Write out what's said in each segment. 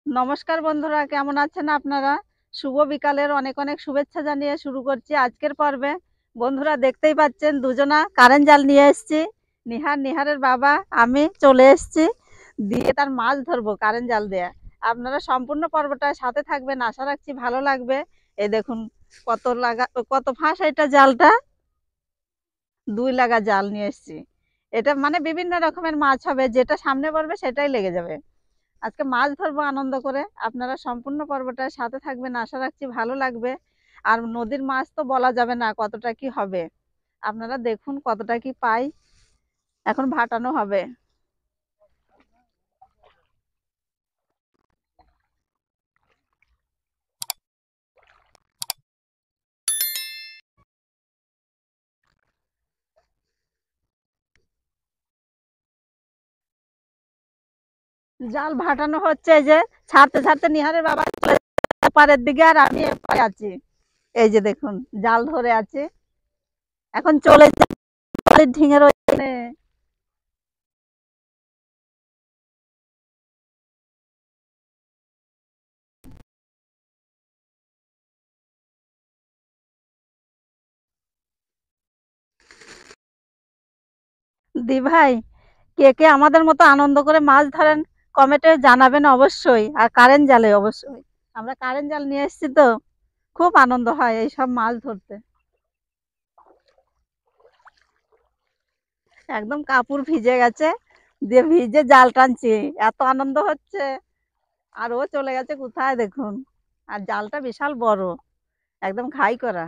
নমস্কার বন্ধুরা, কেমন আছেন আপনারা? শুভ বিকালের অনেক অনেক শুভেচ্ছা জানিয়ে শুরু করছি আজকের পর্বে। বন্ধুরা, দেখতেই পাচ্ছেন দুজনা কারেন্ট জাল নিয়ে এসেছি। নিহারের বাবা, আমি চলে এসেছি দিয়ে তার মাছ ধরবো কারেন্ট জাল দিয়ে। আপনারা সম্পূর্ণ পর্বটা সাথে থাকবেন, আশা রাখছি ভালো লাগবে। এই দেখুন, কত ফাঁস এটা জালটা। 2 লাগা জাল নিয়ে এসেছি। এটা মানে বিভিন্ন রকমের মাছ হবে, যেটা সামনে পড়বে সেটাই লেগে যাবে। আজকে মাছ ধরবো আনন্দ করে। আপনারা সম্পূর্ণ পর্বটার সাথে থাকবেন, আশা রাখছি ভালো লাগবে। আর নদীর মাছ তো বলা যাবে না কতটা কি হবে। আপনারা দেখুন কতটা কি পাই। এখন ভাটানো হবে। জাল ভাটানো হচ্ছে, এই যে ছাড়তে ছাড়তে নিহারের বাবা চলে যাচ্ছে পাড়ের দিকে, আর আমি এপারে আছি। এই যে দেখুন, জাল ধরে আছে। এখন চলে যাচ্ছে ঢিঙের ওইখানে। দি ভাই, কে কে আমাদের মতো আনন্দ করে মাছ ধরেন কমেন্টে জানাবেন অবশ্যই। আর কারেন্ট জালে অবশ্যই। আমরা কারেন্ট জাল নিয়ে এসেছি তো, খুব আনন্দ হয় এইসব মাছ ধরতে। একদম কাপড় ভিজে গেছে, দিয়ে ভিজে জাল টানছি। এত আনন্দ হচ্ছে। আর ও চলে গেছে কোথায় দেখুন। আর জালটা বিশাল বড়, একদম ঘাই করা।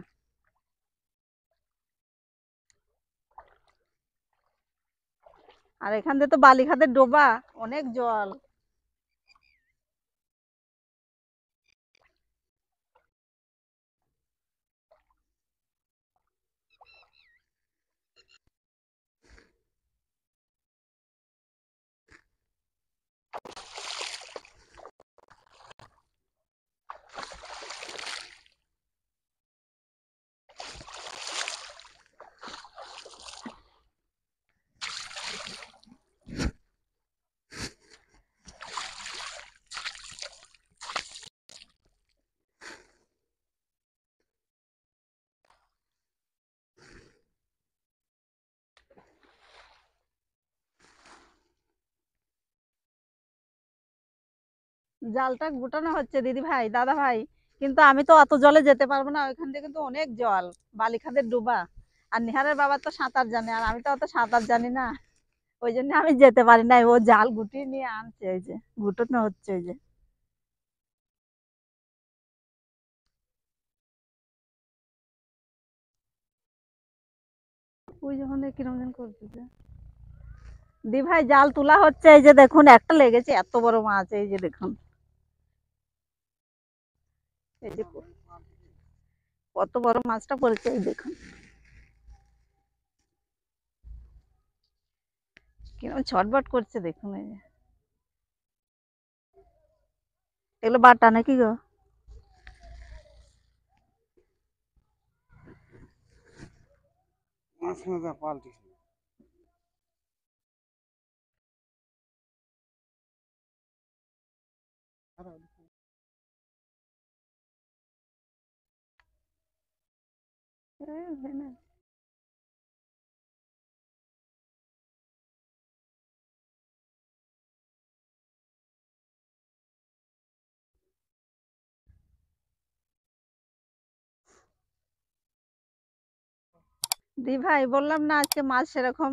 আর এখান দিয়ে তো বালিখাতের ডোবা, অনেক জল। জালটা গুটানো হচ্ছে দিদি ভাই, দাদা ভাই। কিন্তু আমি তো অত জলে যেতে পারবো না, ওইখান থেকে কিন্তু অনেক জল, বালিখাতের ডোবা। আর নিহারের বাবা তো সাঁতার জানে, আর আমি তো অত সাঁতার জানি না। ওই জন্য আমি যেতে পারি নাই। ও জাল গুটিয়ে নিয়ে আনছে, এই যে গুটানো হচ্ছে, এই যে। ওই যখন কিরম যেন করতেছে। দি ভাই, জাল তোলা হচ্ছে, এই যে দেখুন একটা লেগেছে, এত বড় মাছ, এই যে দেখুন। এই যে কত বড় মাছটা পড়েছে, এই দেখুন কিরম ছটবট করছে, দেখুন এই যে। এগুলো বাটা নাকি গো? দি ভাই, বললাম না আজকে মাছ সেরকম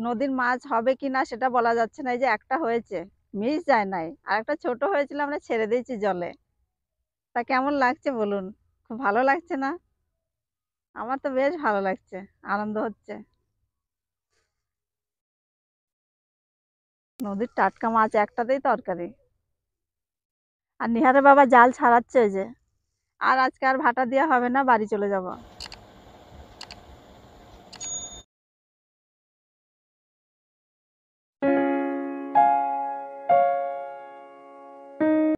নদীর মাছ হবে কিনা সেটা বলা যাচ্ছে না। এই যে একটা হয়েছে, মিস যায় নাই। আর একটা ছোট হয়েছিল, আমরা ছেড়ে দিয়েছি জলে। তা কেমন লাগছে বলুন? খুব ভালো লাগছে না? আমার তো বেশ ভালো লাগছে, আনন্দ হচ্ছে। নদীর টাটকা মাছ একটাতেই তরকারি। আর নিহারের বাবা জাল ছাড়াচ্ছে, ওই যে। আর আজকে আর ভাটা দেওয়া হবে না, বাড়ি চলে যাব।